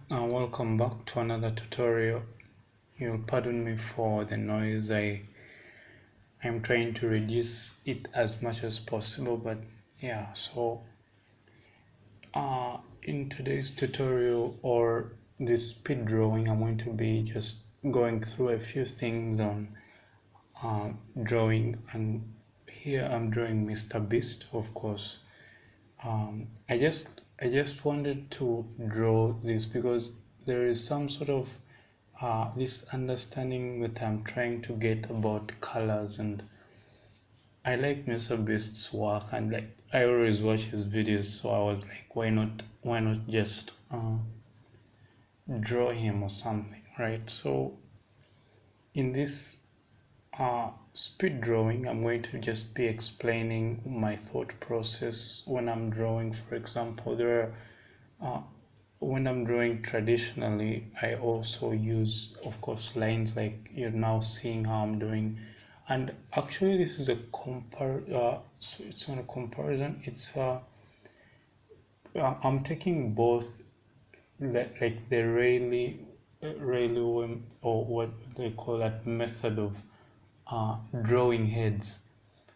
Welcome back to another tutorial. You'll pardon me for the noise. I'm trying to reduce it as much as possible, but yeah. In today's tutorial or this speed drawing, I'm going to be just going through a few things on drawing, and here I'm drawing Mr.Beast, of course. I just wanted to draw this because there is some sort of this understanding that I'm trying to get about colors, and I like Mr. Beast's work, and like I always watch his videos, so I was like, why not just draw him or something, right? So in this speed drawing, I'm going to just be explaining my thought process when I'm drawing. For example, when I'm drawing traditionally, I also use, of course, lines like you're now seeing how I'm doing. And actually, this is so it's not a comparison. I'm taking both, like the Rayleigh, or what they call that method of drawing heads.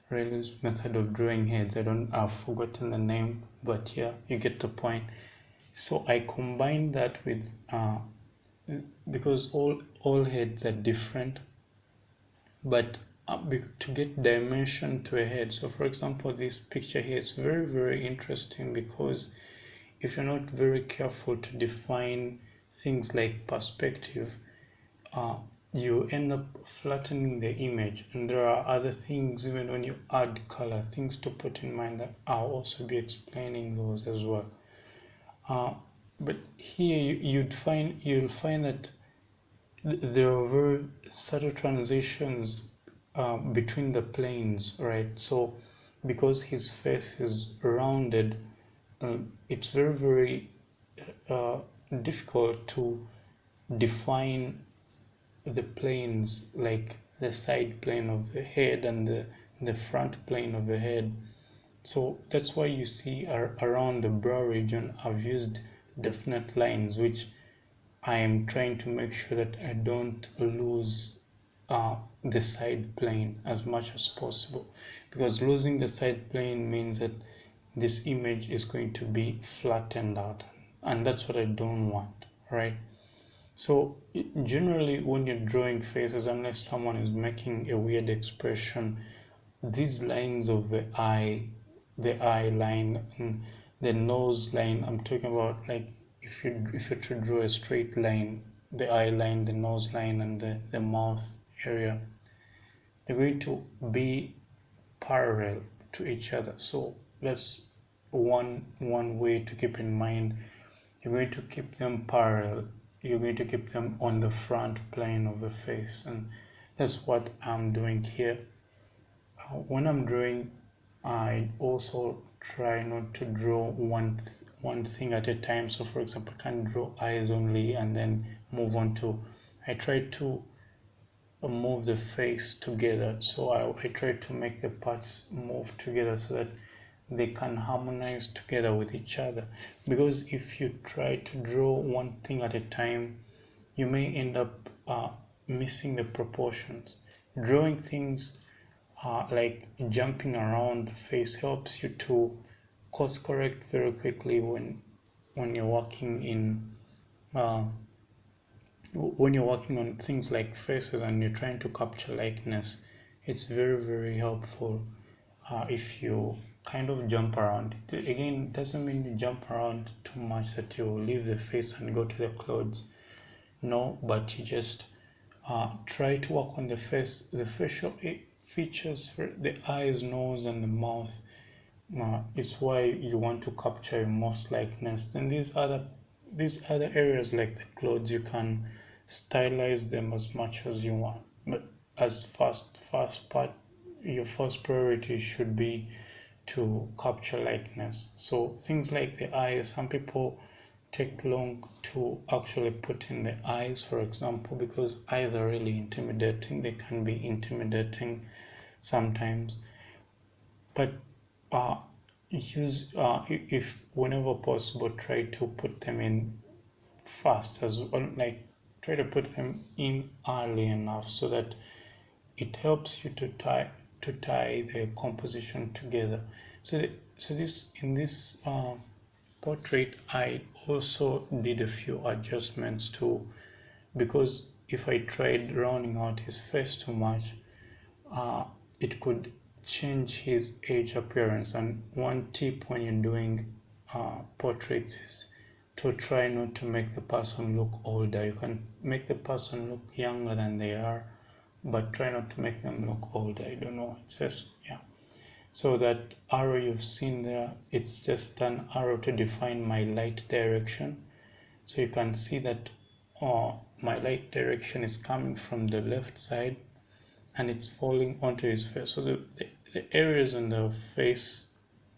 Rayleigh's method of drawing heads. I've forgotten the name, but yeah, you get the point. So I combine that with because all heads are different, but to get dimension to a head. So for example, this picture here is very interesting because if you're not very careful to define things like perspective, uh, you end up flattening the image. And there are other things, even when you add color, things to put in mind that I'll also be explaining those as well. But here you'll find that there are very subtle transitions between the planes, right? So because his face is rounded, it's very uh, difficult to define the planes, like the side plane of the head and the front plane of the head. So that's why you see around the brow region I've used definite lines, which I am trying to make sure that I don't lose the side plane as much as possible, because losing the side plane means that this image is going to be flattened out, and that's what I don't want, right? So generally when you're drawing faces, unless someone is making a weird expression, these lines of the eye line and the nose line, I'm talking about, like if you to draw a straight line, the eye line, the nose line, and the mouth area, they're going to be parallel to each other. So that's one way to keep in mind. You're going to keep them parallel. You're going to keep them on the front plane of the face, and that's what I'm doing here. When I'm drawing, I also try not to draw one thing at a time. So for example, I can't draw eyes only and then move on to, I try to move the face together. So I try to make the parts move together so that they can harmonize together with each other. Because if you try to draw one thing at a time, you may end up missing the proportions. Drawing things like jumping around the face helps you to course correct very quickly when you're working in uh, when you're working on things like faces and you're trying to capture likeness. It's very helpful if you kind of jump around. Again, it doesn't mean you jump around too much that you leave the face and go to the clothes. No, but you just try to work on the face, the facial features, the eyes, nose, and the mouth. It's why you want to capture most likeness. Then these other areas like the clothes, you can stylize them as much as you want. But as first part, your first priority should be to capture likeness. So things like the eyes, some people take long to actually put in the eyes, for example, because eyes are really intimidating. They can be intimidating sometimes, but if whenever possible, try to put them in fast as well, like try to put them in early enough so that it helps you to tie the composition together. So this in this portrait, I also did a few adjustments too, because if I tried rounding out his face too much, it could change his age appearance. And one tip when you're doing portraits is to try not to make the person look older. You can make the person look younger than they are, but try not to make them look older. I don't know, it's just, yeah. So that arrow you've seen there, it's just an arrow to define my light direction. So you can see that my light direction is coming from the left side and it's falling onto his face. So the areas on the face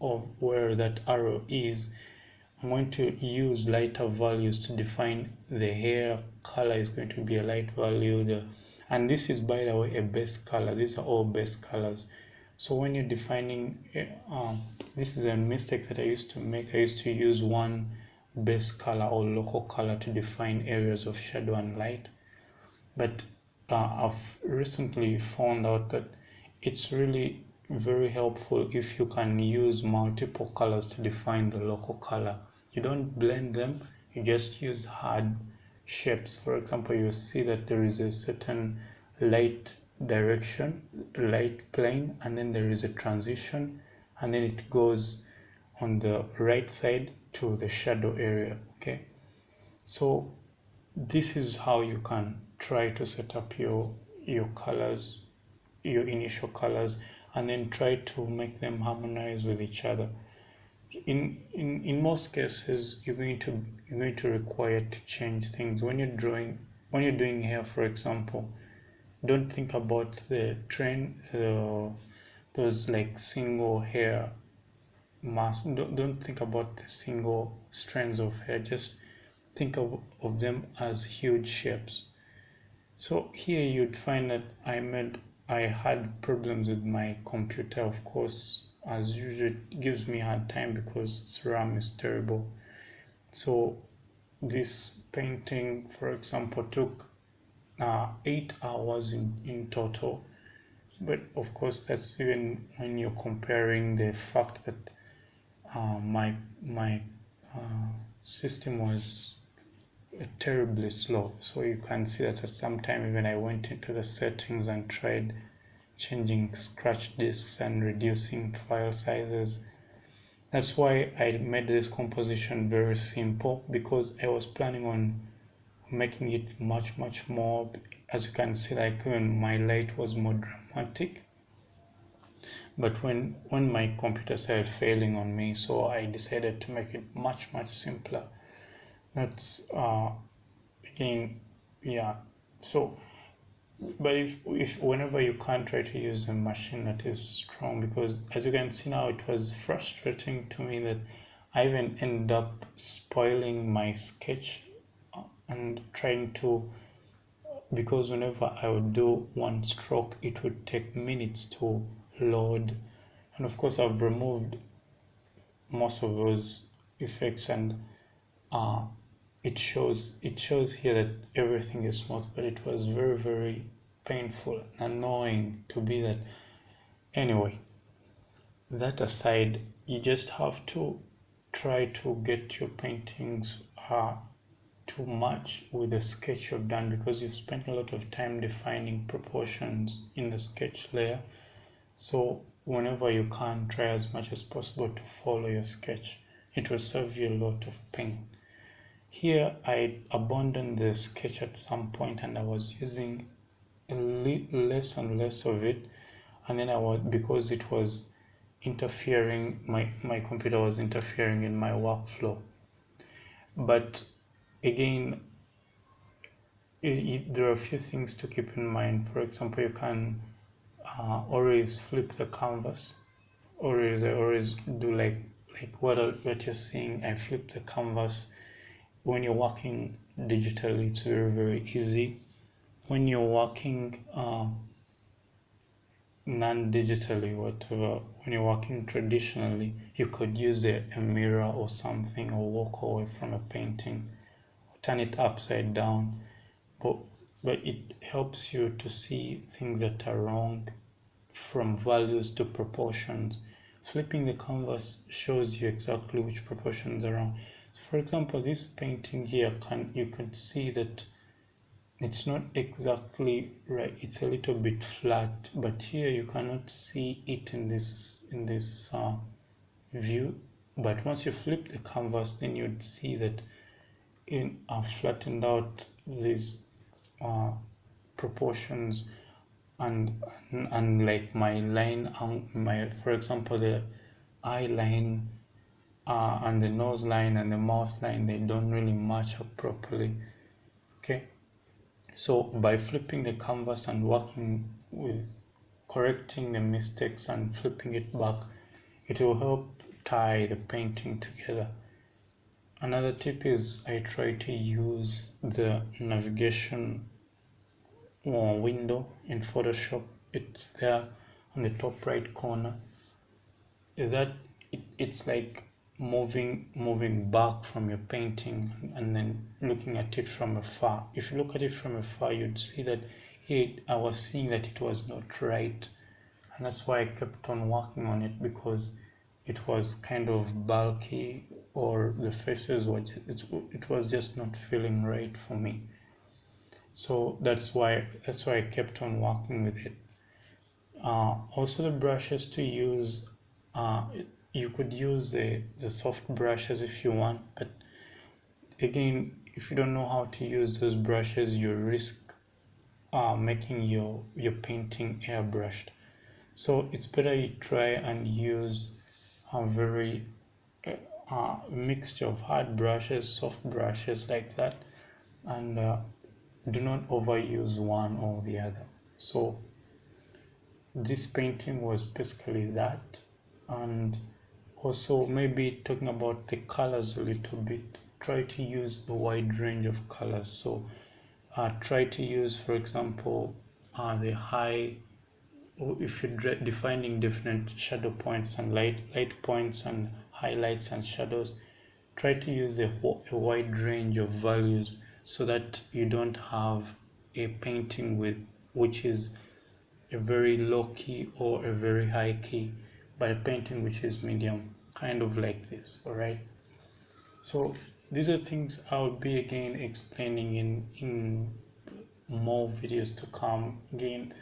of where that arrow is, I'm going to use lighter values to define. The hair color is going to be a light value, and this is, by the way, a base color. These are all base colors. So when you're defining, this is a mistake that I used to make. I used to use one base color or local color to define areas of shadow and light, but I've recently found out that it's really very helpful if you can use multiple colors to define the local color. You don't blend them, you just use hard shapes. For example, you see that there is a certain light direction, light plane, and then there is a transition, and then it goes on the right side to the shadow area. Okay, so this is how you can try to set up your colors, your initial colors, and then try to make them harmonize with each other. In most cases, you're going to require to change things when you're drawing. When you're doing hair, for example, don't think about the trend, those like single hair mass. Don't think about the single strands of hair. Just think of them as huge shapes. So here you'd find that I had problems with my computer, of course, as usual. It gives me a hard time because its RAM is terrible. So this painting, for example, took 8 hours in total. But of course, that's even when you're comparing the fact that my system was terribly slow. So you can see that at some time even I went into the settings and tried changing scratch disks and reducing file sizes. That's why I made this composition very simple, because I was planning on making it much more. As you can see, like when my light was more dramatic, but when my computer started failing on me, so I decided to make it much simpler. That's again, yeah. So but if whenever you can't, try to use a machine that is strong, because as you can see now, it was frustrating to me that I even ended up spoiling my sketch and trying to, because whenever I would do one stroke, it would take minutes to load. And of course, I've removed most of those effects, and it shows here that everything is smooth, but it was very painful and annoying to be that. Anyway, that aside, you just have to try to get your paintings to match with the sketch you've done, because you've spent a lot of time defining proportions in the sketch layer. So whenever you can, try as much as possible to follow your sketch. It will save you a lot of pain. Here I abandoned the sketch at some point, and I was using less and less of it, and then because it was interfering, my computer was interfering in my workflow. But again, there are a few things to keep in mind. For example, you can always flip the canvas. I always do like what you're seeing. I flip the canvas. When you're working digitally, it's very easy. When you're working non-digitally, whatever, when you're working traditionally, you could use a mirror or something, or walk away from a painting, turn it upside down, but it helps you to see things that are wrong from values to proportions. Flipping the canvas shows you exactly which proportions are wrong. So for example, this painting here, you could see that it's not exactly right, it's a little bit flat, but here you cannot see it in this view. But once you flip the canvas, then you'd see that I've flattened out these proportions, and like my line, for example, the eye line and the nose line and the mouth line, they don't really match up properly. Okay, so by flipping the canvas and working with correcting the mistakes and flipping it back, it will help tie the painting together. Another tip is I try to use the navigation window in Photoshop. It's there on the top right corner. Is that it's like moving back from your painting and then looking at it from afar. If you look at it from afar, you'd see that I was seeing that it was not right, and that's why I kept on working on it, because it was kind of bulky, or the faces were it was just not feeling right for me. So that's why I kept on working with it. Also, the brushes to use, you could use the soft brushes if you want, but again, if you don't know how to use those brushes, you risk making your painting airbrushed. So it's better you try and use a very mixture of hard brushes, soft brushes, like that, and do not overuse one or the other. So this painting was basically that. And also, maybe talking about the colors a little bit, try to use a wide range of colors. So try to use, for example, the high, if you're defining different shadow points and light points and highlights and shadows, try to use a wide range of values, so that you don't have a painting which is a very low key or a very high key, but a painting which is medium, kind of like this. All right, so these are things I'll be again explaining in more videos to come. Again,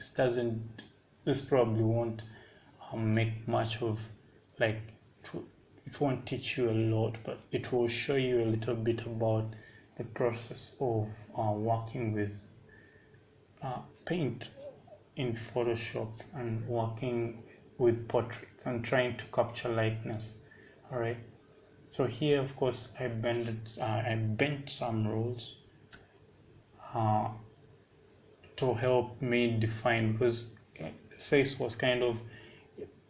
this probably won't make much of, like, it won't teach you a lot, but it will show you a little bit about the process of working with paint in Photoshop and working with portraits and trying to capture likeness. All right, so here, of course, I bent some rules to help me define, because the face was kind of,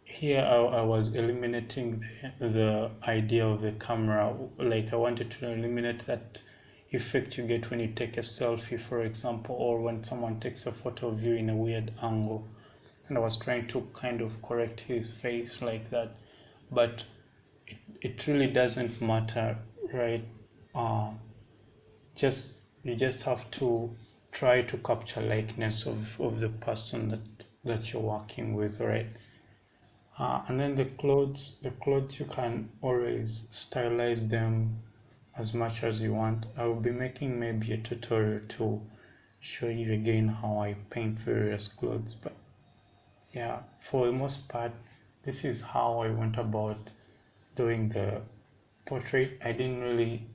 here I was eliminating the idea of the camera. Like, I wanted to eliminate that effect you get when you take a selfie, for example, or when someone takes a photo of you in a weird angle. And I was trying to kind of correct his face like that, but it really doesn't matter, right? You just have to try to capture likeness of the person that you're working with, right? And then the clothes you can always stylize them as much as you want. I will be making maybe a tutorial to show you again how I paint various clothes, but yeah, for the most part, this is how I went about doing the portrait. I didn't really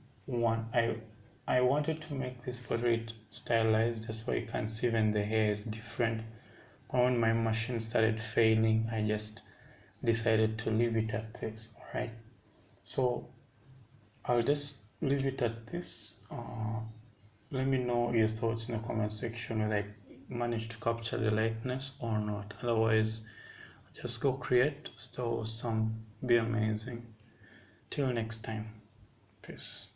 I wanted to make this portrait stylized, that's why you can see even the hair is different. But when my machine started failing, I just decided to leave it at this. All right, so I'll just leave it at this. Let me know your thoughts in the comment section, whether I managed to capture the likeness or not. Otherwise, just go create, stay awesome, be amazing. Till next time, peace.